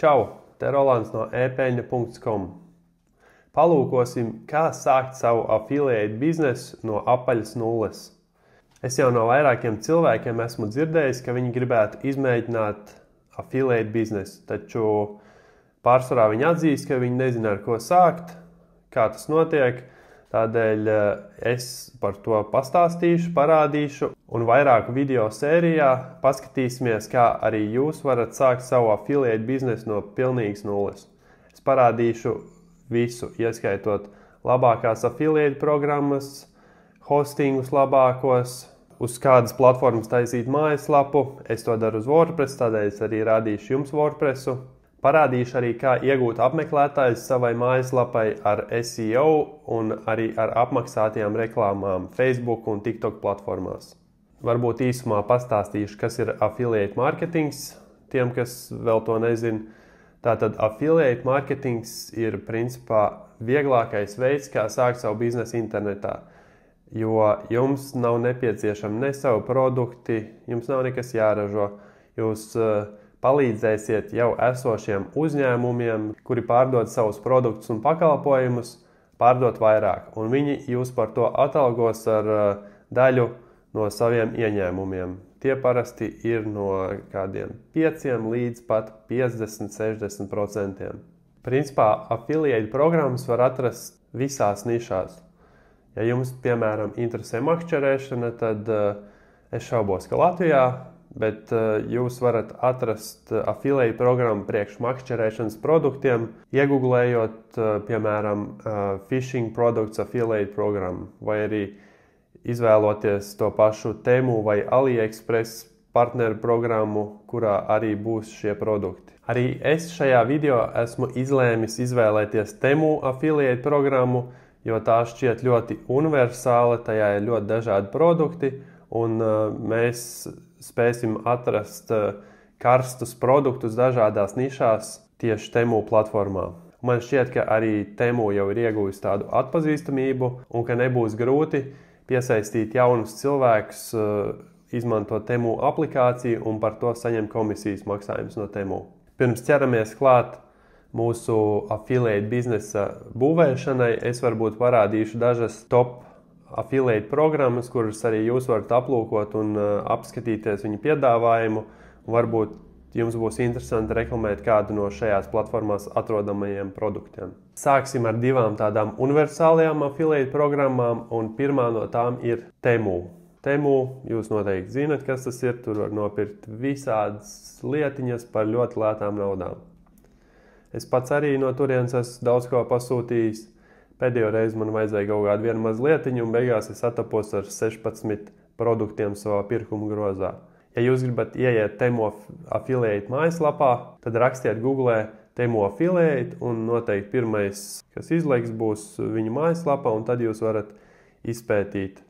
Čau, te Rolands no epeļņa.com. Palūkosim, kā sākt savu affiliate biznesu no apaļas nulles. Es jau no vairākiem cilvēkiem esmu dzirdējis, ka viņi gribētu izmēģināt affiliate biznesu, taču pārsvarā viņi atzīst, ka viņi nezina, ar ko sākt, kā tas notiek. Tādēļ es par to pastāstīšu, parādīšu un vairāku video sērijā paskatīsimies, kā arī jūs varat sākt savu affiliate biznesu no pilnīgas nulles. Es parādīšu visu, ieskaitot labākās affiliate programmas, hostingus labākos, uz kādas platformas taisīt mājaslapu. Es to daru uz WordPress, tādēļ es arī rādīšu jums WordPressu. Parādīšu arī, kā iegūt apmeklētājus savai mājaslapai ar SEO un arī ar apmaksātajām reklāmām Facebook un TikTok platformās. Varbūt īsumā pastāstīšu, kas ir affiliate marketings, tiem, kas vēl to nezina. Tātad affiliate marketings ir principā vieglākais veids, kā sākt savu biznesu internetā, jo jums nav nepieciešami ne savu produkti, jums nav nekas jāražo. Jūs palīdzēsiet jau esošiem uzņēmumiem, kuri pārdod savus produktus un pakalpojumus, pārdot vairāk. Un viņi jūs par to atalgos ar daļu no saviem ieņēmumiem. Tie parasti ir no kādiem 5 līdz pat 50–60%. Principā affiliate programmas var atrast visās nišās. Ja jums, piemēram, interesē makšķerēšana, tad es šaubos, ka Latvijā, bet jūs varat atrast affiliate programmu priekš makšķerēšanas produktiem, iegooglējot, piemēram, fishing products affiliate programmu, vai arī izvēloties to pašu Temu vai AliExpress partneru programmu, kurā arī būs šie produkti. Arī es šajā video esmu izlēmis izvēlēties Temu affiliate programmu, jo tā šķiet ļoti universāla, tajā ir ļoti dažādi produkti, un mēs spēsim atrast karstus produktus dažādās nišās tieši Temu platformā. Man šķiet, ka arī Temu jau ir ieguvis tādu atpazīstamību un ka nebūs grūti piesaistīt jaunus cilvēkus, izmantot Temu aplikāciju un par to saņemt komisijas maksājumus no Temu. Pirms ķeramies klāt mūsu affiliate biznesa būvēšanai, es varbūt parādīšu dažas top affiliate programmas, kuras arī jūs varat aplūkot un apskatīties viņu piedāvājumu. Varbūt jums būs interesanti reklamēt kādu no šajās platformās atrodamajiem produktiem. Sāksim ar divām tādām universālajām affiliate programmām, un pirmā no tām ir Temu. Temu, jūs noteikti zinat, kas tas ir. Tur var nopirkt visādas lietiņas par ļoti lētām naudām. Es pats arī no turienes esmu daudz ko pasūtījis. Pēdējo reizi man vajadzēja kaut kādu vienu maz lietiņu, un beigās es atapos ar 16 produktiem savā pirkuma grozā. Ja jūs gribat ieiet Temu affiliate mājaslapā, tad rakstiet Googlē Temu affiliate, un noteikti pirmais, kas izlaiks, būs viņu mājaslapā, un tad jūs varat izpētīt,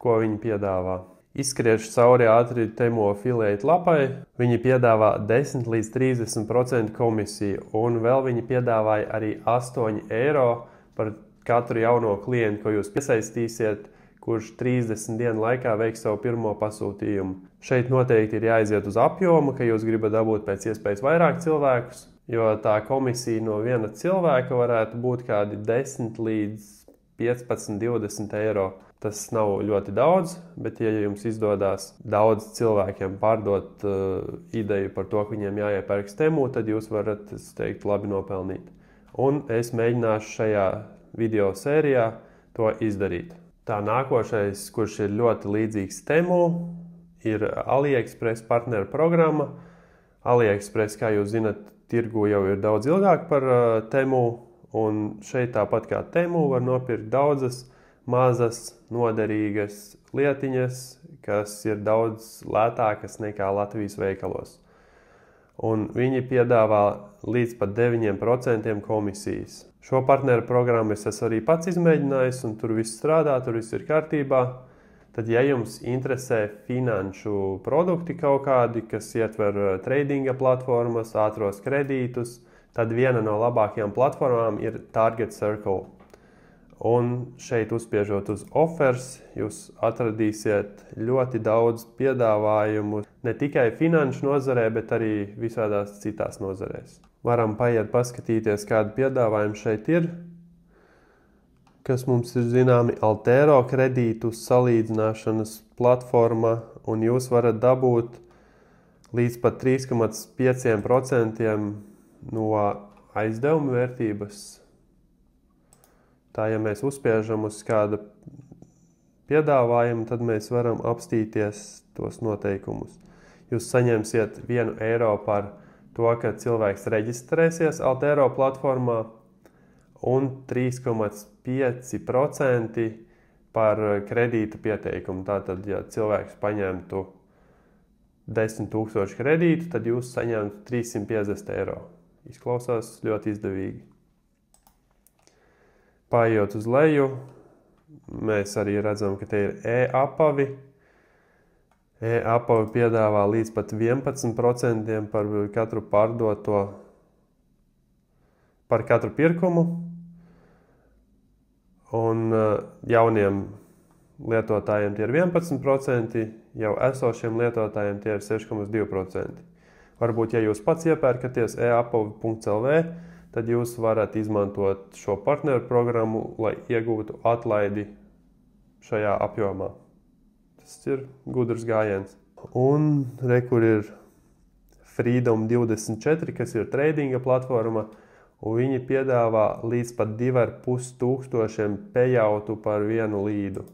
ko viņi piedāvā. Izskriešu cauri ātri Temu affiliate lapai. Viņi piedāvā 10–30% komisiju, un vēl viņi piedāvāja arī 8 eiro par katru jauno klientu, ko jūs piesaistīsiet, kurš 30 dienu laikā veiks savu pirmo pasūtījumu. Šeit noteikti ir jāiziet uz apjomu, ka jūs gribat dabūt pēc iespējas vairāk cilvēkus, jo tā komisija no viena cilvēka varētu būt kādi 10–15–20 eiro. Tas nav ļoti daudz, bet ja jums izdodās daudz cilvēkiem pārdot ideju par to, ka viņiem jāiepērks Temu, tad jūs varat, es teiktu, labi nopelnīt. Un es mēģināšu šajā video sērijā to izdarīt. Tā nākošais, kurš ir ļoti līdzīgs Temu, ir AliExpress partneru programma. AliExpress, kā jūs zinat, tirgu jau ir daudz ilgāk par Temu, un šeit tāpat kā Temu var nopirkt daudzas mazas, noderīgas lietiņas, kas ir daudz lētākas nekā Latvijas veikalos. Un viņi piedāvā līdz pat 9% komisijas. Šo partneru programmu es esmu arī pats izmēģinājis, un tur viss strādā, tur viss ir kārtībā. Tad, ja jums interesē finanšu produkti kaut kādi, kas ietver tradinga platformas, ātros kredītus, tad viena no labākajām platformām ir Target Circle. Un šeit uzspiežot uz offers, jūs atradīsiet ļoti daudz piedāvājumu ne tikai finanšu nozarē, bet arī visādās citās nozarēs. Varam paiet paskatīties, kādu piedāvājumu šeit ir, kas mums ir zināmi Altero kredītu salīdzināšanas platforma, un jūs varat dabūt līdz pat 3,5% no aizdevuma vērtības. Tā, ja mēs uzspiežam uz kāda piedāvājumu, tad mēs varam apstīties tos noteikumus. Jūs saņemsiet 1 eiro par to, ka cilvēks reģistrēsies Altero platformā, un 3,5% par kredīta pieteikumu. Tātad, ja cilvēks paņemtu 10 000 kredītu, tad jūs saņemtu 350 eiro. Izklausās ļoti izdevīgi. Paiet uz leju, mēs arī redzam, ka te ir e-apavi. E-apavi piedāvā līdz pat 11% par katru pirkumu. Un jauniem lietotājiem tie ir 11%, jau esošiem lietotājiem tie ir 6,2%. Varbūt, ja jūs pats iepērkaties e-apavi.lv, tad jūs varat izmantot šo partneru programmu, lai iegūtu atlaidi šajā apjomā. Tas ir gudrs gājiens. Un kur ir Freedom24, kas ir tradinga platforma, un viņi piedāvā līdz pat 2500 pejautu par 1 līdu.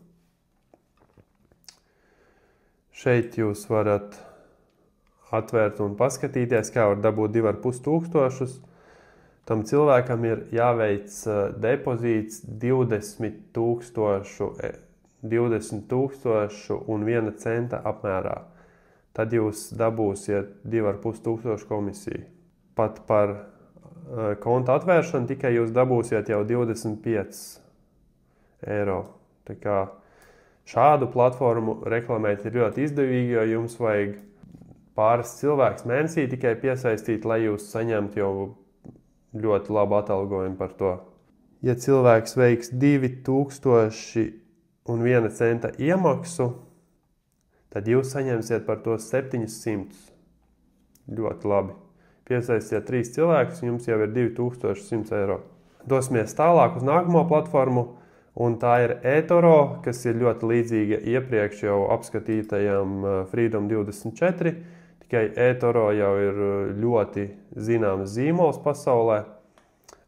Šeit jūs varat atvērt un paskatīties, kā var dabūt 2500. Tam cilvēkam ir jāveic depozīts 20 000 un 1 centa apmērā. Tad jūs dabūsiet 2500 komisiju. Pat par konta atvēršanu tikai jūs dabūsiet jau 25 eiro. Tā kā šādu platformu reklamēt ir ļoti izdevīgi, jo jums vajag pāris cilvēks mēnesī tikai piesaistīt, lai jūs saņemtu jau ļoti labu atalgojumu par to. Ja cilvēks veiks 2001 centa iemaksu, tad jūs saņemsiet par to 700. Ļoti labi. Piesaistiet 3 cilvēkus, un jums jau ir 2100 eiro. Dosimies tālāk uz nākamo platformu, un tā ir eToro, kas ir ļoti līdzīga iepriekš jau apskatītajam Freedom24. Tikai eToro jau ir ļoti zināms zīmols pasaulē.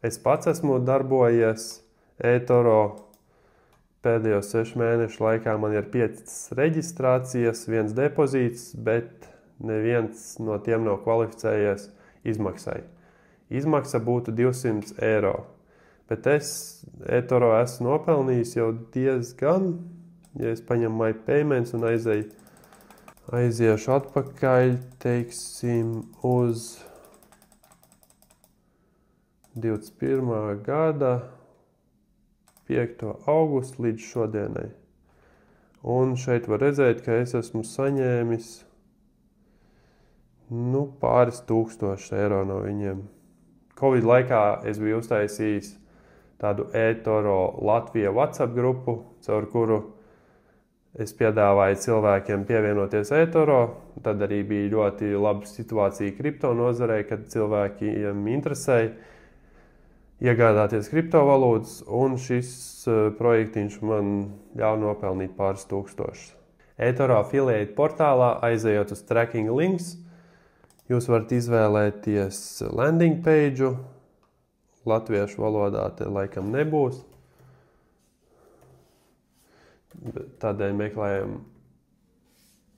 Es pats esmu darbojies eToro. Pēdējos 6 mēnešu laikā man ir 5 reģistrācijas, 1 depozīts, bet neviens no tiem nav kvalificējies izmaksai. Izmaksa būtu 200 eiro. Bet es eToro esmu nopelnījis jau diezgan, ja es paņemu My Payments un aiziešu atpakaļ, teiksim, uz 21. gada 5. augustu līdz šodienai. Un šeit var redzēt, ka es esmu saņēmis pāris tūkstoši eiro no viņiem. Covid laikā es biju uztaisījis tādu eToro Latvija WhatsApp grupu, caur kuru es piedāvāju cilvēkiem pievienoties eToro. Tad arī bija ļoti laba situācija kripto nozarē, kad cilvēkiem interesēja iegādāties kriptovalūtas, un šis projektiņš man ļauj nopelnīt pāris tūkstošus. eToro affiliate portālā aizejot uz tracking links, jūs varat izvēlēties landing page, latviešu valodā te laikam nebūs. Tādēļ meklējam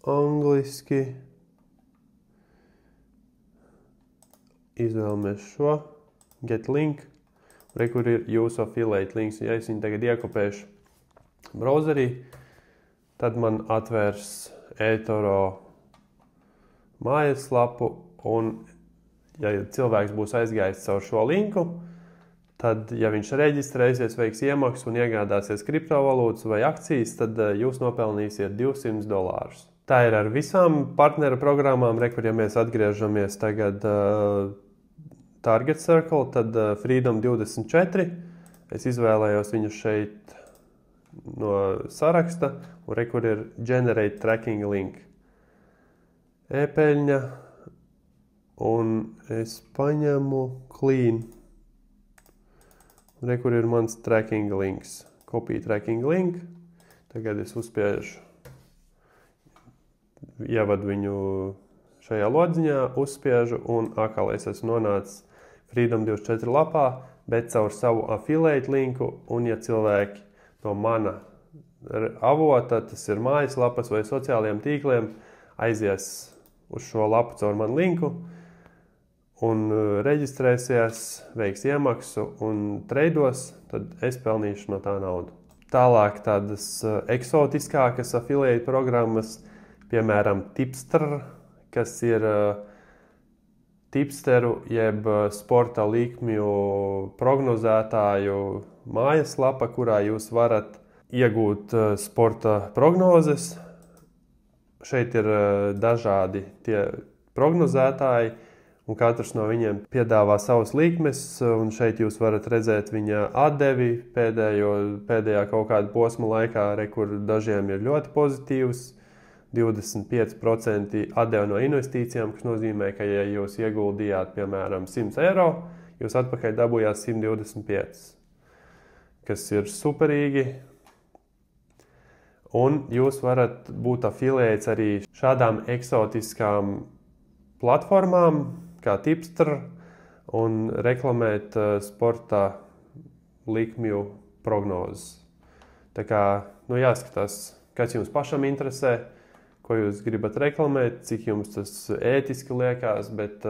angliski. Izvēlamies šo, get link, kur ir jūsu affiliate links. Ja es viņu tagad iekopēšu browserī, tad man atvērs eToro mājaslapu, un ja cilvēks būs aizgājis caur šo linku, tad, ja viņš reģistrēsies, veiks iemaksu un iegādāsies kriptovalūtas vai akcijas, tad jūs nopelnīsiet $200. Tā ir ar visām partneru programmām. Kur, ja mēs atgriežamies tagad Target Circle, tad Freedom24. Es izvēlējos viņu šeit no saraksta, un kur ir Generate Tracking Link. e-peļņa, un es paņemu clean. Re, kur ir mans tracking links. Copy tracking link. Tagad es uzspiežu, ievadu viņu šajā lodziņā, uzspiežu un atkal es esmu nonācis Freedom24 lapā, bet caur savu affiliate linku, un ja cilvēki no mana avota, tas ir mājaslapas vai sociālajiem tīkliem, aizies uz šo lapu caur manu linku un reģistrēsies, veiks iemaksu un treidos, tad es pelnīšu no tā naudu. Tālāk tādas eksotiskākas affiliate programmas, piemēram, Tipster, kas ir tipsteru jeb sporta likmju prognozētāju mājaslapa, kurā jūs varat iegūt sporta prognozes. Šeit ir dažādi tie prognozētāji, un katrs no viņiem piedāvā savas likmes, un šeit jūs varat redzēt viņa atdevi pēdējā kaut kāda posma laikā, kur dažiem ir ļoti pozitīvs, 25% atdeva no investīcijām, kas nozīmē, ka ja jūs ieguldījāt, piemēram, 100 eiro, jūs atpakaļ dabūjāt 125, kas ir superīgi. Un jūs varat būt affiliēts arī šādām eksotiskām platformām, kā Tipster, un reklamēt sporta likmju prognozes. Tā kā, jāskatās, kas jums pašam interesē, ko jūs gribat reklamēt, cik jums tas ētiski liekas, bet,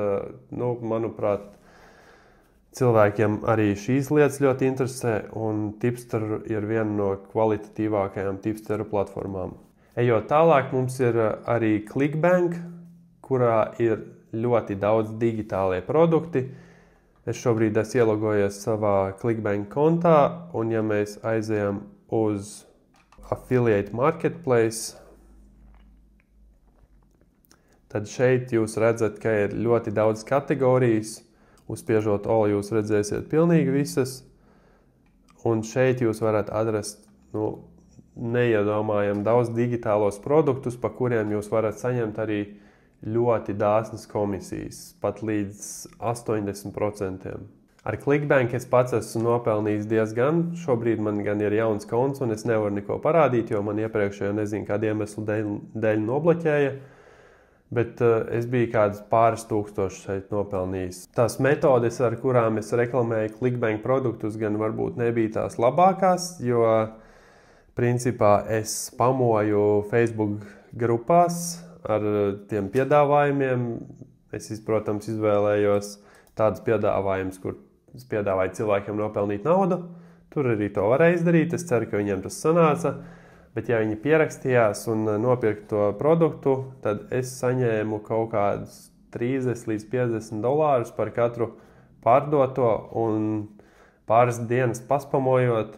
manuprāt, cilvēkiem arī šīs lietas ļoti interesē, un Tipster ir viena no kvalitatīvākajām tipsteru platformām. Ejot tālāk, mums ir arī Clickbank, kurā ir ļoti daudz digitālie produkti. Es šobrīd esmu ielogojies savā Clickbank kontā, un ja mēs aizejam uz Affiliate Marketplace, tad šeit jūs redzat, ka ir ļoti daudz kategorijas. Uzspiežot all, jūs redzēsiet pilnīgi visas. Un šeit jūs varat atrast neiedomājami daudz digitālos produktus, pa kuriem jūs varat saņemt arī ļoti dāsnas komisijas, pat līdz 80%. Ar Clickbank es pats esmu nopelnījis diezgan. Šobrīd man gan ir jauns konts, un es nevaru neko parādīt, jo man iepriekšējo nezinu kādu iemeslu dēļ nobloķēja. Bet es biju kādas pāris tūkstošus šeit nopelnījis. Tās metodes, ar kurām es reklamēju Clickbank produktus, gan varbūt nebija tās labākās, jo principā es pamoju Facebook grupās ar tiem piedāvājumiem. Es, protams, izvēlējos tādus piedāvājumus, kur es piedāvāju cilvēkiem nopelnīt naudu. Tur arī to varēja izdarīt. Es ceru, ka viņiem tas sanāca. Bet ja viņi pierakstījās un nopirka to produktu, tad es saņēmu kaut kādus 30 līdz 50 dolārus par katru pārdoto, un pāris dienas paspamojot,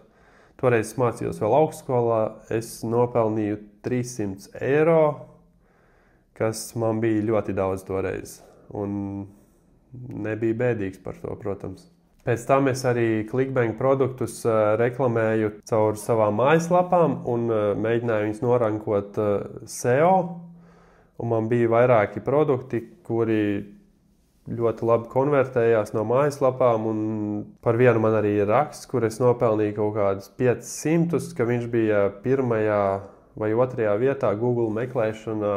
toreiz es mācījos vēl augstskolā, es nopelnīju 300 eiro, kas man bija ļoti daudz toreiz, un nebija bēdīgs par to, protams. Pēc tam es arī Clickbank produktus reklamēju caur savām mājaslapām un mēģināju viņus norankot SEO. Un man bija vairāki produkti, kuri ļoti labi konvertējās no mājaslapām. Un par vienu man arī ir raksts, kur es nopelnīju kaut kādus 500, ka viņš bija 1. vai 2. vietā Google meklēšanā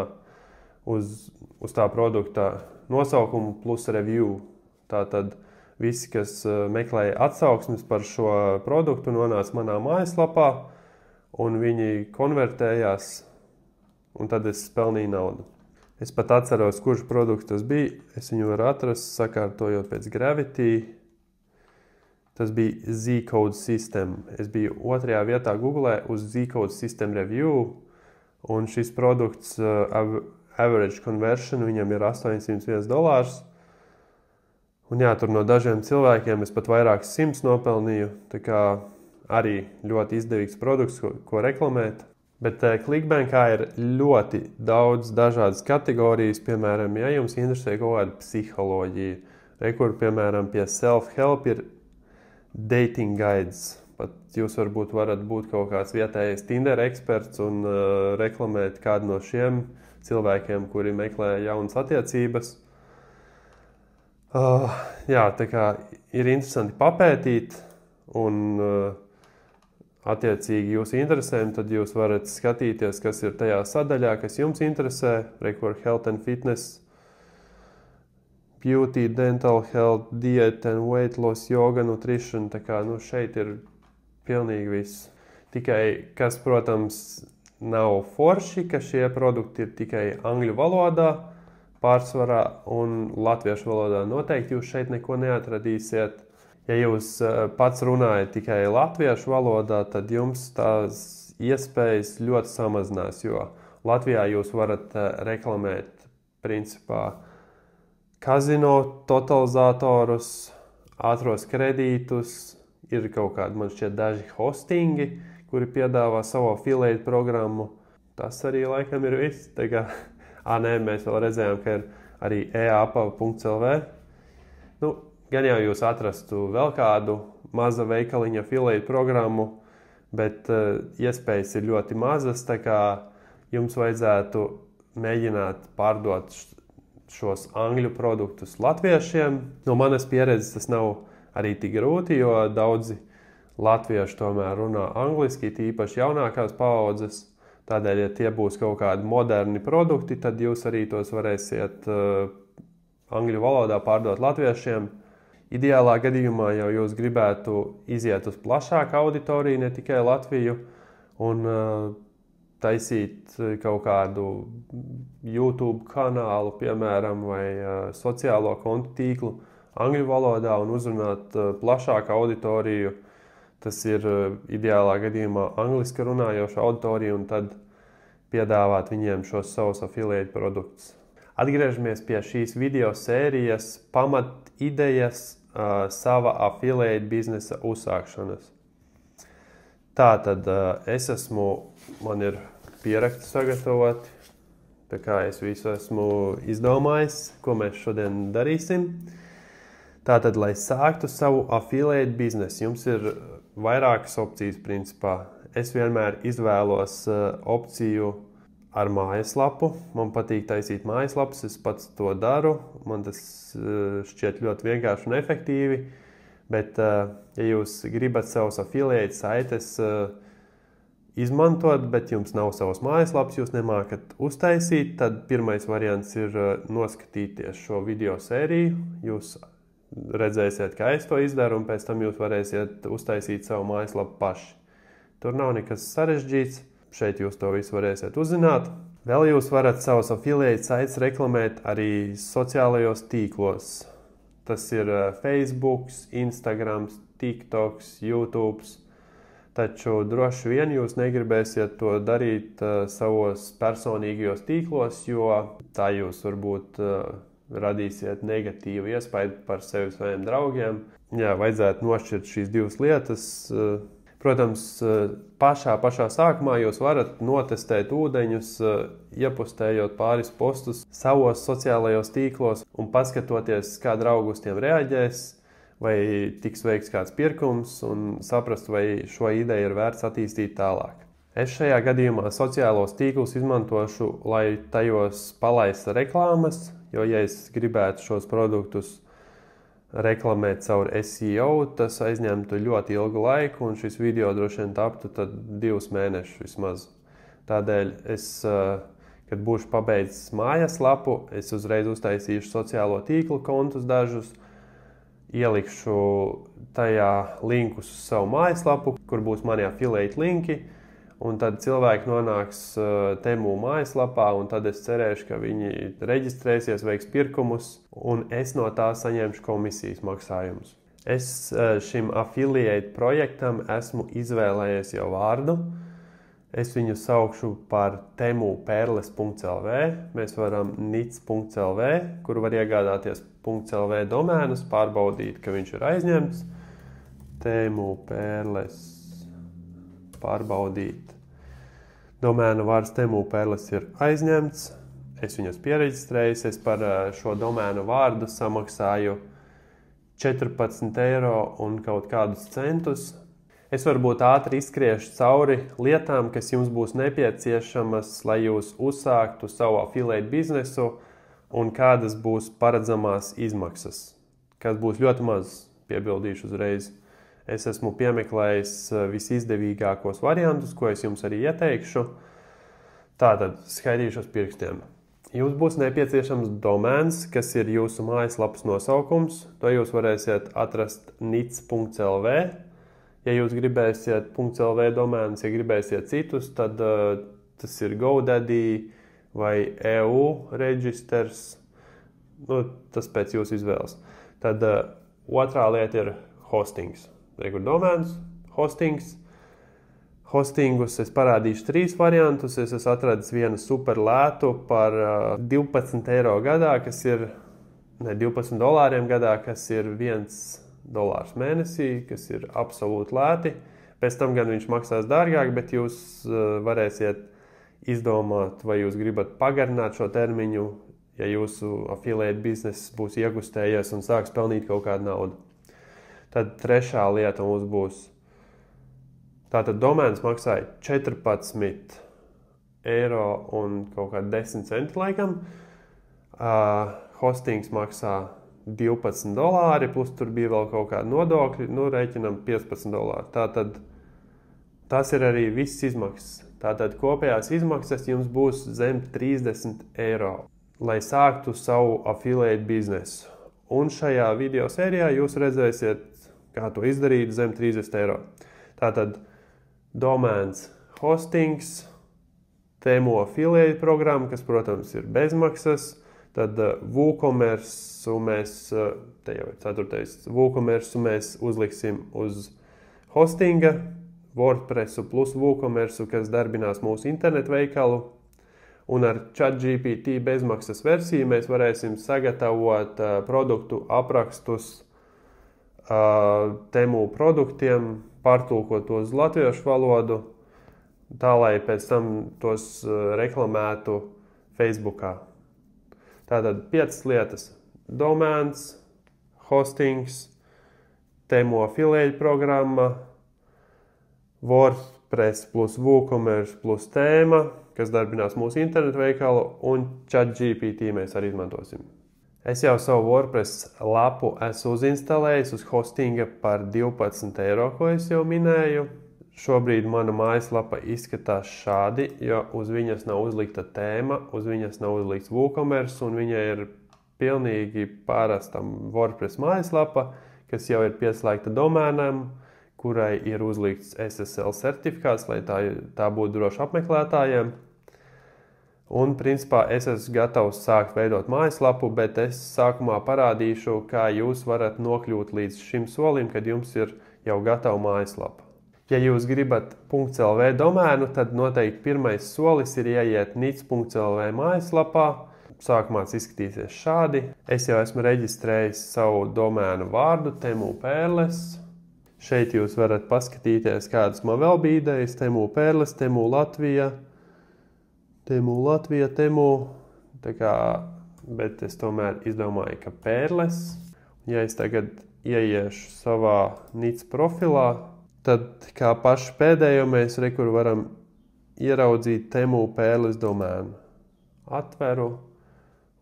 uz tā produkta nosaukumu plus review. Tātad visi, kas meklēja atsauksmes par šo produktu, nonāca manā mājaslapā, un viņi konvertējās, un tad es pelnīju naudu. Es pat atceros, kurš produkts tas bija. Es viņu varu atrast, sakārtojot pēc Gravity. Tas bija Z-Code System. Es biju 2. vietā Google uz Z-Code System Review, un šis produkts average conversion viņam ir $801. Un jā, tur no dažiem cilvēkiem es pat vairākus 100 nopelnīju, tā kā arī ļoti izdevīgs produkts, ko reklamēt. Bet Clickbankā ir ļoti daudz dažādas kategorijas, piemēram, ja jums interesē kaut kāda psiholoģija, kur, piemēram, pie self-help ir dating guides. Pat jūs varat būt kaut kāds vietējais Tinder eksperts un reklamēt kādu no šiem cilvēkiem, kuri meklē jaunas attiecības. Jā, tā kā ir interesanti papētīt un attiecīgi jūsu interesēm, tad jūs varat skatīties, kas ir tajā sadaļā, kas jums interesē, health and fitness, beauty, dental health, diet and weight loss, yoga, nutrition. Tā kā, šeit ir pilnīgi viss. Tikai, kas, protams, nav forši, ka šie produkti ir tikai angļu valodā pārsvarā un latviešu valodā. Noteikti jūs šeit neko neatradīsiet. Ja jūs pats runājat tikai latviešu valodā, tad jums tās iespējas ļoti samazinās, jo Latvijā jūs varat reklamēt principā kazino totalizatorus, ātros kredītus, ir kaut kādi, man šķiet, daži hostingi, kuri piedāvā savu affiliate programmu. Tas arī laikam ir viss. Mēs vēl redzējām, ka ir arī eapava.lv. Gan jau jūs atrastu vēl kādu maza veikaliņa affiliate programmu, bet iespējas ir ļoti mazas, tā kā jums vajadzētu mēģināt pārdot šos angļu produktus latviešiem. No manas pieredzes tas nav arī tik grūti, jo daudzi latvieši tomēr runā angliski, tīpaši jaunākās paaudzes. Tādēļ, ja tie būs kaut kādi moderni produkti, tad jūs arī tos varēsiet angļu valodā pārdot latviešiem. Ideālā gadījumā jau jūs gribētu iziet uz plašāku auditoriju, ne tikai Latviju, un taisīt kaut kādu YouTube kanālu, piemēram, vai sociālo kontu tīklu angļu valodā un uzrunāt plašāku auditoriju. Tas ir ideālā gadījumā angliski runājoša auditorija un tad piedāvāt viņiem šos savus affiliate produktus. Atgriežamies pie šīs video sērijas pamat idejas sava affiliate biznesa uzsākšanas. Tātad man ir pieraksti sagatavoti, tā kā es visu esmu izdomājis, ko mēs šodien darīsim. Tātad, lai sāktu savu affiliate biznesu, jums ir vairākas opcijas principā. Es vienmēr izvēlos opciju ar mājaslapu. Man patīk taisīt mājaslapas, es pats to daru. Man tas šķiet ļoti vienkārši un efektīvi. Bet, ja jūs gribat savus affiliate saites izmantot, bet jums nav savas mājaslapas, jūs nemākat uztaisīt, tad pirmais variants ir noskatīties šo video sēriju. Jūs redzēsiet, kā es to izdaru, un pēc tam jūs varēsiet uztaisīt savu mājaslapu paši. Tur nav nekas sarežģīts, šeit jūs to visu varēsiet uzzināt. Vēl jūs varat savus affiliate saites reklamēt arī sociālajos tīklos. Tas ir Facebook, Instagram, TikTok, YouTube. Taču droši vien jūs negribēsiet to darīt savos personīgajos tīklos, jo tā jūs varbūt radīsiet negatīvu iespaidu par sevi saviem draugiem. Jā, vajadzētu nošķirt šīs divas lietas. Protams, pašā sākumā jūs varat notestēt ūdeņus, iepostējot pāris postus savos sociālajos tīklos un paskatoties, kā draugi uz tiem reaģēs, vai tiks veikts kāds pirkums un saprast, vai šo ideju ir vērts attīstīt tālāk. Es šajā gadījumā sociālos tīklus izmantošu, lai tajos palaista reklāmas, jo, ja es gribētu šos produktus reklamēt caur SEO, tas aizņemtu ļoti ilgu laiku, un šis video droši vien taptu tad 2 mēnešus vismaz. Tādēļ kad būšu pabeidzis mājaslapu, es uzreiz uztaisīšu sociālo tīklu kontus dažus, ielikšu tajā linkus uz savu mājaslapu, kur būs mani affiliate linki, un tad cilvēki nonāks Temu mājaslapā, un tad es cerēšu, ka viņi reģistrēsies, veiks pirkumus, un es no tā saņemšu komisijas maksājumus. Es šim affiliate projektam esmu izvēlējies jau vārdu. Es viņu saukšu par temuperles.lv. Mēs varam nic.lv, kur var iegādāties .lv domēnus, pārbaudīt, ka viņš ir aizņemts. Temuperles pārbaudīt. Domēna vārds Temuperles ir aizņemts. Es viņus piereģistrēju. Es par šo domēnu vārdu samaksāju 14 eiro un kaut kādus centus. Es varbūt ātri izskriešu cauri lietām, kas jums būs nepieciešamas, lai jūs uzsāktu savu affiliate biznesu un kādas būs paredzamās izmaksas, kas būs ļoti maz, piebildīšu uzreiz. Es esmu piemeklējis visizdevīgākos variantus, ko es jums arī ieteikšu. Tātad skaitīšu uz pirkstiem. Jums būs nepieciešams domēns, kas ir jūsu mājaslapas nosaukums. To jūs varēsiet atrast nic.lv. Ja jūs gribēsiet .lv domēnus, ja gribēsiet citus, tad tas ir GoDaddy vai EU registers. Tas pēc jūsu izvēles. Tad otrā lieta ir hostings. Rekur domēns, hostings. Hostingus es parādīšu 3 variantus. Es esmu atradis vienu super lētu par 12 eiro gadā, kas ir, $12 gadā, kas ir $1 mēnesī, kas ir absolūti lēti. Pēc tam gan viņš maksās dārgāk, bet jūs varēsiet izdomāt, vai jūs gribat pagarināt šo termiņu, ja jūsu affiliate bizness būs iegustējies un sāks pelnīt kaut kādu naudu. Tad trešā lieta mums būs. Tātad domēns maksāja 14 eiro un kaut kā 10 centi laikam. Hostings maksā $12, plus tur bija vēl kaut kādi nodokļi, rēķinam $15. Tātad tas ir arī viss izmaksas. Tātad kopējās izmaksas jums būs zem 30 eiro, lai sāktu savu affiliate biznesu. Un šajā video sērijā jūs redzēsiet, kā to izdarīt zem 30 eiro. Tātad domēns, hostings, Temu affiliate programma, kas, protams, ir bezmaksas, tad WooCommerce mēs, te jau ir 4. WooCommerce mēs uzliksim uz hostinga, WordPressu plus WooCommerce, kas darbinās mūsu internetu veikalu, un ar ChatGPT bezmaksas versiju mēs varēsim sagatavot produktu aprakstus Temu produktiem, pārtulkot tos uz latviešu valodu, tā lai pēc tam tos reklamētu Facebookā. Tātad 5 lietas. Domēns, hostings, Temu affiliate programma, WordPress plus WooCommerce plus tēma, kas darbinās mūsu internetu veikalu, un ChatGPT mēs arī izmantosim. Es jau savu WordPress lapu esmu uzinstalējis uz hostinga par 12 eiro, ko es jau minēju. Šobrīd mana mājaslapa izskatās šādi, jo uz viņas nav uzlikta tēma, uz viņas nav uzlikts WooCommerce, un viņa ir pilnīgi pārasta WordPress mājaslapa, kas jau ir pieslēgta domēnam, kurai ir uzlikts SSL certifikāts, lai tā būtu droši apmeklētājiem. Un, principā, es esmu gatavs sākt veidot mājaslapu, bet es sākumā parādīšu, kā jūs varat nokļūt līdz šim solim, kad jums ir jau gatava mājaslapa. Ja jūs gribat .lv domēnu, tad noteikti pirmais solis ir ieiet nic.lv mājaslapā. Sākumā tas izskatīsies šādi. Es jau esmu reģistrējis savu domēnu vārdu, Temu Perles. Šeit jūs varat paskatīties, kādas man vēl bija idejas. Temu Perles, Temu Latvija. Temu Latvija, Temu, bet es tomēr izdomāju, ka Perles. Ja es tagad ieiešu savā nic profilā, tad kā pašu pēdējo mēs rekur varam ieraudzīt Temu Perles domēnu. Atveru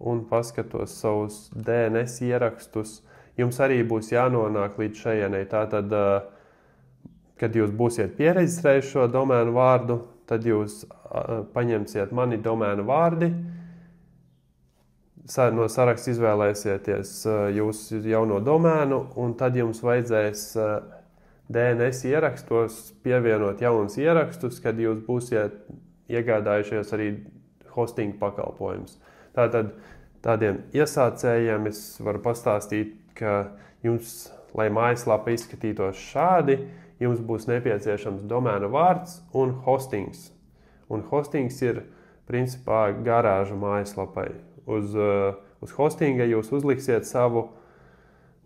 un paskatos savus DNS ierakstus. Jums arī būs jānonāk līdz šajienei. Tātad, kad jūs būsiet pieregistrējuši šo domēnu vārdu, tad jūs paņemsiet mani domēnu vārdi, no saraksta izvēlēsieties jūsu jauno domēnu, un tad jums vajadzēs DNS ierakstos pievienot jaunus ierakstus, kad jūs būsiet iegādājušies arī hosting pakalpojumus. Tātad tādiem iesācējiem es varu pastāstīt, ka jums, lai mājaslapa izskatītos šādi, jums būs nepieciešams domēna vārds un hostings. Un hostings ir, principā, garāža mājaslapai. Uz hostinga jūs uzliksiet savu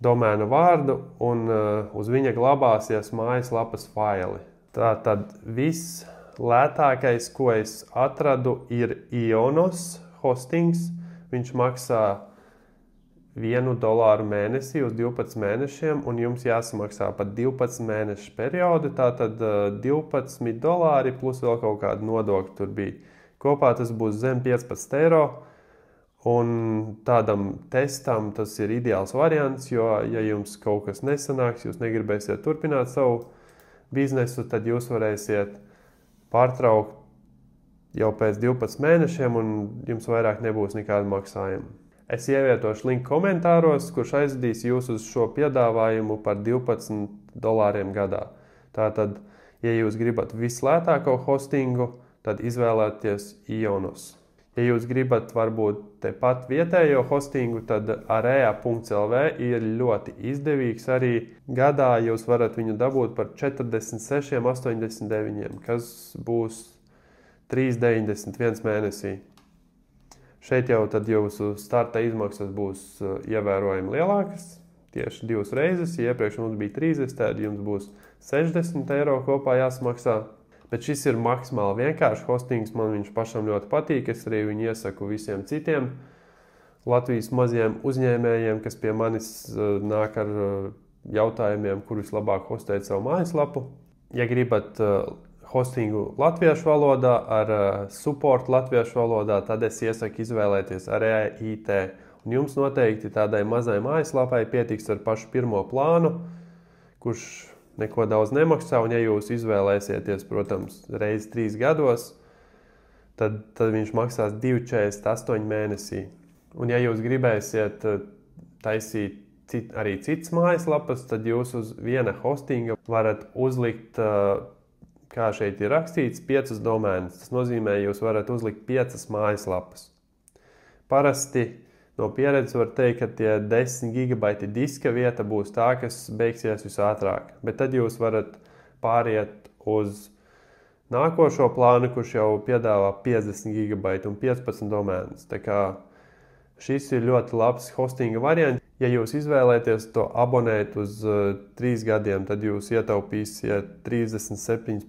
domēna vārdu un uz viņa glabāsies mājaslapas faili. Tātad viss lētākais, ko es atradu, ir Ionos hostings. Viņš maksā $1 mēnesī uz 12 mēnešiem, un jums jāsamaksā pat 12 mēnešu periodu, tātad $12 plus vēl kaut kādu nodokļu tur bija. Kopā tas būs zem 15 eiro, un tādam testam tas ir ideāls variants, jo, ja jums kaut kas nesanāks, jūs negribēsiet turpināt savu biznesu, tad jūs varēsiet pārtraukt jau pēc 12 mēnešiem, un jums vairāk nebūs nekāda maksājuma. Es ievietošu linku komentāros, kurš aizvedīs jūs uz šo piedāvājumu par $12 gadā. Tātad, ja jūs gribat vislētāko hostingu, tad izvēlēties Ionos. Ja jūs gribat varbūt tepat vietējo hostingu, tad Area.lv ir ļoti izdevīgs. Arī gadā jūs varat viņu dabūt par 46,89, kas būs $3,91 mēnesī. Šeit jau tad jūsu starta izmaksas būs ievērojami lielākas, tieši 2 reizes. Ja iepriekš mums bija 30, tad jums būs 60 eiro kopā jāsmaksā. Bet šis ir maksimāli vienkārši hostings, man viņš pašam ļoti patīk. Es arī viņu iesaku visiem citiem Latvijas mazajiem uzņēmējiem, kas pie manis nāk ar jautājumiem, kur vislabāk hostēt savu mājaslapu. Ja gribat hostingu latviešu valodā ar supportu latviešu valodā, tad es iesaku izvēlēties Area IT. Un jums noteikti tādai mazai mājaslapai pietiks ar pašu pirmo plānu, kurš neko daudz nemaksā, un ja jūs izvēlēsieties, protams, reizi 3 gados, tad viņš maksās $2,48 mēnesī. Un ja jūs gribēsiet taisīt arī citas mājaslapas, tad jūs uz viena hostinga varat uzlikt kā šeit ir rakstīts, 5 domēnas. Tas nozīmē, jūs varat uzlikt 5 mājaslapas. Parasti no pieredzes var teikt, ka tie 10 GB diska vieta būs tā, kas beigsies visātrāk. Bet tad jūs varat pāriet uz nākošo plānu, kurš jau piedāvā 50 GB un 15 domēnas. Tā kā šis ir ļoti labs hostinga variants. Ja jūs izvēlēties to abonēt uz 3 gadiem, tad jūs ietaupīsiet 37%.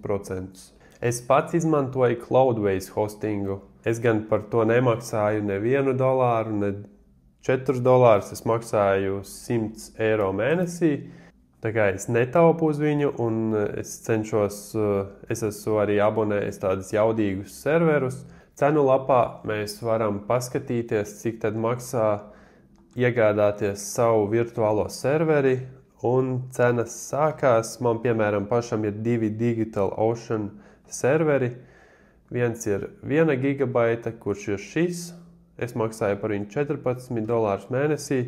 Es pats izmantoju Cloudways hostingu. Es gan par to nemaksāju ne $1, ne $4. Es maksāju 100 eiro mēnesī. Tā kā es netaupu uz viņu, un es esmu arī abonējis tādus jaudīgus serverus. Cenu lapā mēs varam paskatīties, cik tad maksā iegādāties savu virtuālo serveri, un cenas sākās. Man, piemēram, pašam ir 2 DigitalOcean serveri. Viens ir 1 GB, kurš ir šis. Es maksāju par viņu $14 mēnesī,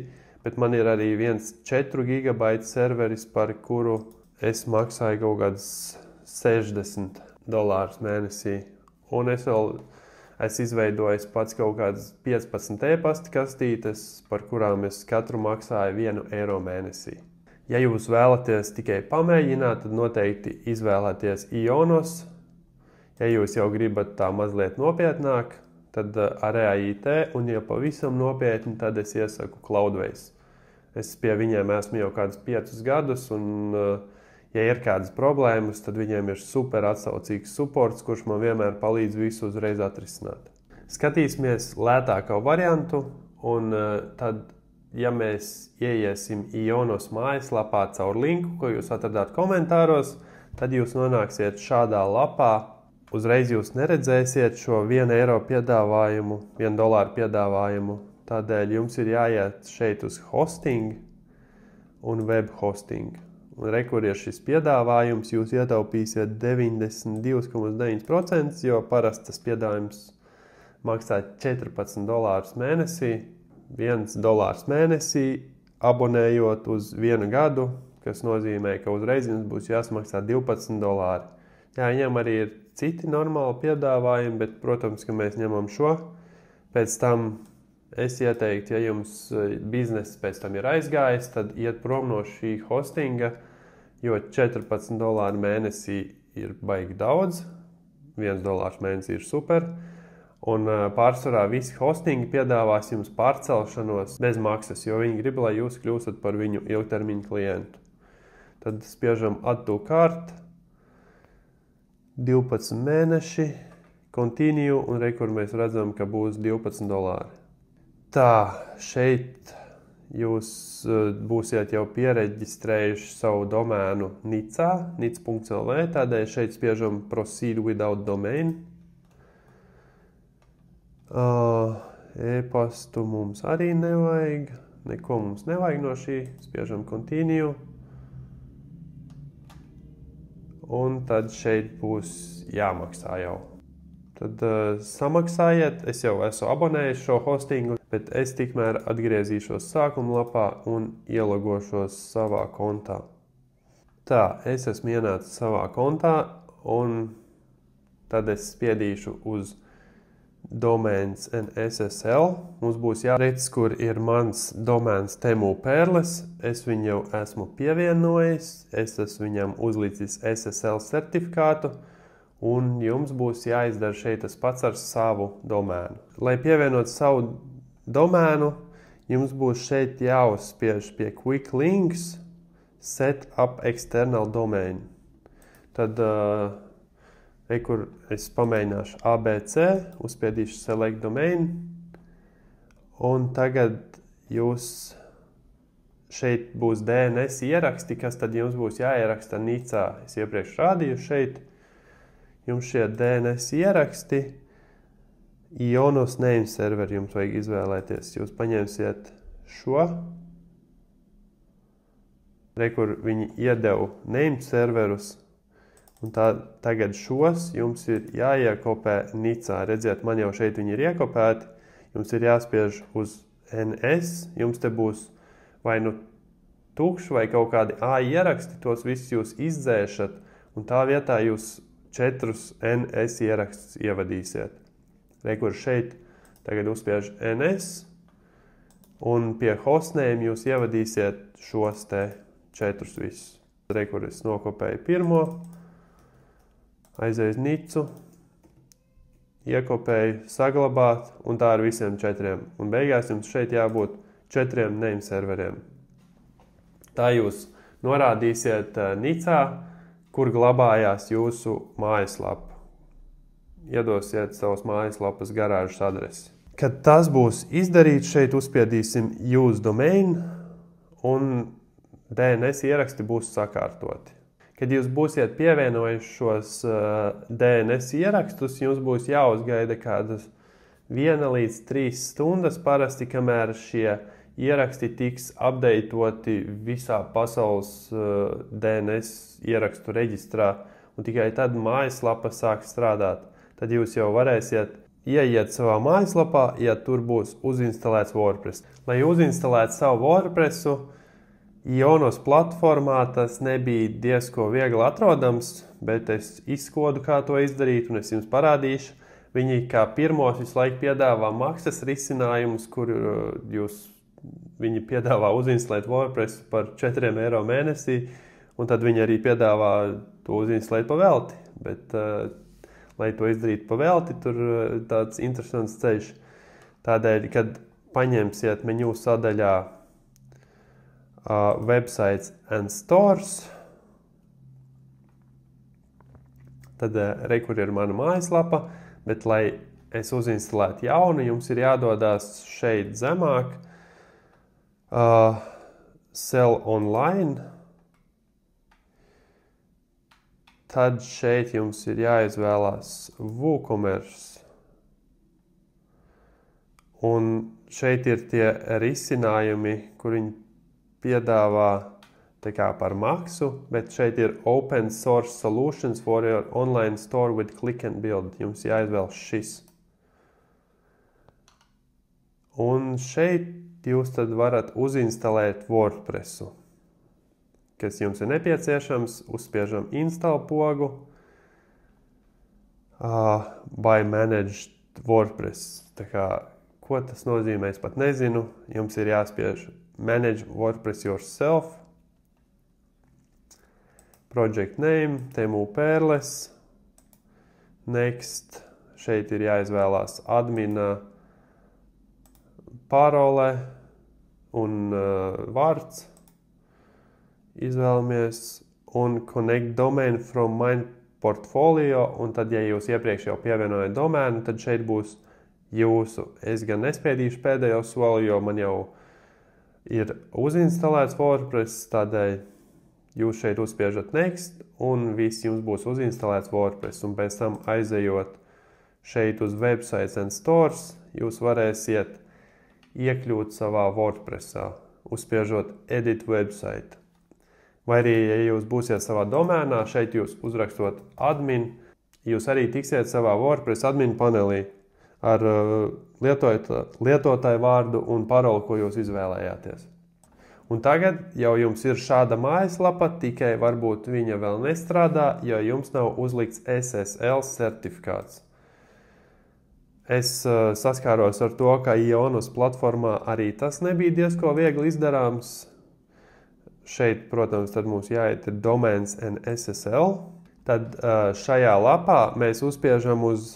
bet man ir arī viens 4 GB serveris, par kuru es maksāju kaut kāds $60 mēnesī. Un es izveidojis pats kaut kādas 15 e-pasta kastītes, par kurām es katru maksāju €1 mēnesī. Ja jūs vēlaties tikai pamēģināt, tad noteikti izvēlēties Ionos. Ja jūs jau gribat tā mazliet nopietnāk, tad Area IT, un ja pavisam nopietni, tad es iesaku Cloudways. Es pie viņiem esmu jau kādus 5 gadus, un ja ir kādas problēmas, tad viņiem ir super atsaucīgs supports, kurš man vienmēr palīdz visu uzreiz atrisināt. Skatīsimies lētāko variantu, un tad, ja mēs ieiesim Ionos mājaslapā caur linku, ko jūs atradāt komentāros, tad jūs nonāksiet šādā lapā. Uzreiz jūs neredzēsiet šo €1 piedāvājumu, $1 piedāvājumu. Tādēļ jums ir jāiet šeit uz hosting un web hosting. Un kur ir šis piedāvājums, jūs ietaupīsiet 92,9%, jo parasti tas piedāvājums maksā $14 mēnesī, $1 mēnesī, abonējot uz 1 gadu, kas nozīmē, ka uzreiz jums būs jāsmaksā $12. Jā, viņam arī ir citi normāli piedāvājumi, bet, protams, ka mēs ņemam šo. Pēc tam es ieteiktu, ja jums bizness pēc tam ir aizgājis, tad iet prom no šī hostinga, jo $14 mēnesī ir baigi daudz, $1 mēnesī ir super. Un pārsvarā visi hostingi piedāvās jums pārcelšanos bez maksas, jo viņi grib, lai jūs kļūstat par viņu ilgtermiņu klientu. Tad spiežam Add to cart, 12 mēneši, continue, un kur mēs redzam, ka būs $12. Tā, šeit jūs būsiet jau piereģistrējuši savu domēnu Nicā, nic.lv, tādēļ šeit spiežam Proceed without domain. E-pastu mums arī nevajag, neko mums nevajag no šī, spiežam Continue. Un tad šeit būs jāmaksā jau. Tad samaksājiet, es jau esmu abonējis šo hostingu, bet es tikmēr atgriezīšos sākuma lapā un ielogošos savā kontā. Tā, es esmu ienācis savā kontā un tad es spiedīšu uz Domains and SSL. Mums būs jāredz, kur ir mans domēns Temu Perles. Es viņu jau esmu pievienojis, es esmu viņam uzlicis SSL certifikātu. Un jums būs jāizdara šeit tas pats ar savu domēnu. Lai pievienot savu domēnu, jums būs šeit jāuzspiež pie Quick Links Set up external domain. Tad, kur es pamēģināšu ABC, uzspiedīšu Select Domain. Un tagad jūs šeit būs DNS ieraksti, kas tad jums būs jāieraksta Nicā. Es iepriekš rādīju šeit. Jums šie DNS ieraksti, Ionos name server jums vajag izvēlēties. Jūs paņemsiet šo, kur viņi iedeva name serverus, un tagad šos jums ir jāiekopē Nicā. Redziet, man jau šeit viņi ir iekopēti, jums ir jāspiež uz NS, jums te būs vai nu tukši vai kaut kādi AI ieraksti, tos visus jūs izdzēšat, un tā vietā jūs 4 NS ierakstus ievadīsiet. Kur šeit tagad uzspiež NS, un pie hostname jūs ievadīsiet šos te 4 visus. Kur es nokopēju pirmo, aizēju Nicu, iekopēju, saglabāt, un tā ar visiem 4. Un beigās jums šeit jābūt 4 name serveriem. Tā jūs norādīsiet Nicā, kur glabājās jūsu mājaslapa. Iedosiet savas mājaslapas garāžas adresi. Kad tas būs izdarīts, šeit uzspiedīsim Use Domain, un DNS ieraksti būs sakārtoti. Kad jūs būsiet pievienojuši šos DNS ierakstus, jums būs jāuzgaida kādas 1 līdz 3 stundas parasti, kamēr šie ieraksti tiks updatoti visā pasaules DNS ierakstu reģistrā, un tikai tad mājaslapa sāk strādāt. Tad jūs jau varēsiet ieiet savā mājaslapā, ja tur būs uzinstalēts WordPress. Lai uzinstalētu savu WordPressu, Ionos platformā tas nebija diezko viegli atrodams, bet es izkodu, kā to izdarīt, un es jums parādīšu. Viņi kā pirmos visu laiku piedāvā maksas risinājumus, kur viņi piedāvā uzinstalēt WordPress par 4 eiro mēnesī, un tad viņi arī piedāvā to uzinstalēt pa velti. Bet, lai to izdarītu pa velti, tur tāds interesants ceļš. Tādēļ, kad paņemsiet menu sadaļā Websites and Stores, tad kur ir mana mājaslapa, bet, lai es uzinstalētu jaunu, jums ir jādodās šeit zemāk, Sell Online. Tad šeit jums ir jāizvēlās WooCommerce. Un šeit ir tie risinājumi, kur viņi piedāvā tā kā par maksu, bet šeit ir Open Source Solutions for your online store with click and build. Jums jāizvēl šis. Un šeit jūs tad varat uzinstalēt WordPressu, kas jums ir nepieciešams. Uzspiežam install pogu. By Managed WordPress. Tā kā, ko tas nozīmē, es pat nezinu. Jums ir jāspiež Manage WordPress yourself. Project name, Temu Perles. Next. Šeit ir jāizvēlās admina parole un vārds. Izvēlamies un Connect Domain from my portfolio. Un tad, ja jūs iepriekš jau pievienojat domēnu, tad šeit būs jūsu. Es gan nespiedīšu pēdējo soli, jo man jau ir uzinstalēts WordPress, tādēļ jūs šeit uzspiežat Next un viss jums būs uzinstalēts WordPress. Un pēc tam aizejot šeit uz Websites and Stores, jūs varēsiet iekļūt savā WordPressā, uzspiežot Edit Website. Vai arī, ja jūs būsiet savā domēnā, šeit jūs uzrakstot admin, jūs arī tiksiet savā WordPress admin panelī ar lietotāju vārdu un paroli, ko jūs izvēlējāties. Un tagad jau jums ir šāda mājaslapa, tikai varbūt viņa vēl nestrādā, jo jums nav uzlikts SSL certifikāts. Es saskāros ar to, ka Ionos platformā arī tas nebija diezko viegli izdarāms. Šeit, protams, tad mums jāiet ir Domains and SSL. Tad šajā lapā mēs uzspiežam uz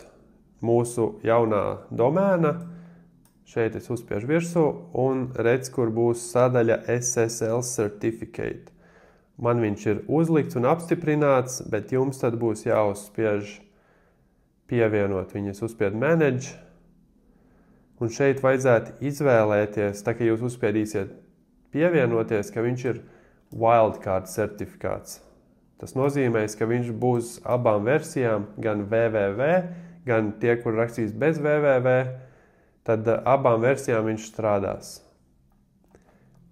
mūsu jaunā domēna. Šeit es uzspiežu virsū un redz, kur būs sadaļa SSL Certificate. Man viņš ir uzlikts un apstiprināts, bet jums tad būs jāuzspiež pievienot viņu. Es uzspiedu Manage. Un šeit vajadzētu izvēlēties, tā kā jūs uzspiedīsiet pievienoties, ka viņš ir Wildcard certifikāts. Tas nozīmē, ka viņš būs abām versijām, gan www, gan tie, kur rakstīs bez www, tad abām versijām viņš strādās.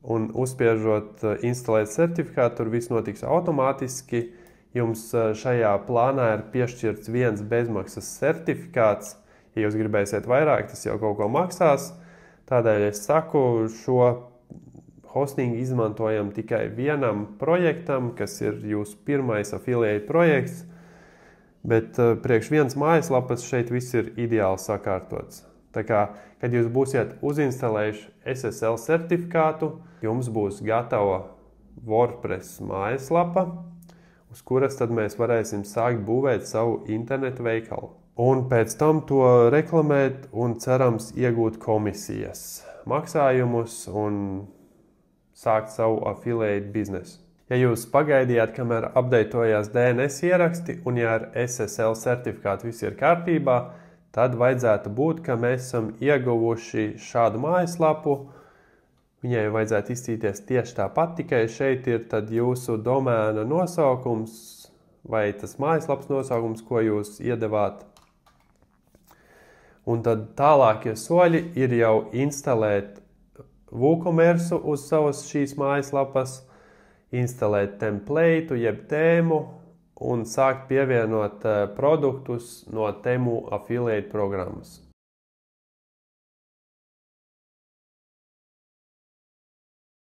Un uzspiežot instalēt certifikātu, tur viss notiks automātiski. Jums šajā plānā ir piešķirts viens bezmaksas certifikāts. Ja jūs gribēsiet vairāk, tas jau kaut ko maksās. Tādēļ es saku, šo hostingu izmantojam tikai vienam projektam, kas ir jūsu pirmais affiliate projekts, bet priekš vienas mājaslapas šeit viss ir ideāli sakārtots. Tā kā, kad jūs būsiet uzinstalējuši SSL certifikātu, jums būs gatava WordPress mājaslapa, uz kuras tad mēs varēsim sākt būvēt savu internetu veikalu. Un pēc tam to reklamēt un cerams iegūt komisijas, maksājumus un sākt savu affiliate biznesu. Ja jūs pagaidījāt, kamēr updateojās DNS ieraksti un ja ar SSL certifikātu viss ir kārtībā, tad vajadzētu būt, ka mēs esam ieguvuši šādu mājaslapu. Viņai vajadzētu izcīties tieši tāpat, tikai šeit ir tad jūsu domēna nosaukums vai tas mājaslapas nosaukums, ko jūs iedevāt. Un tad tālākie soļi ir jau instalēt WooCommerce uz savas šīs mājaslapas, instalēt template, jeb tēmu un sākt pievienot produktus no Temu affiliate programmas.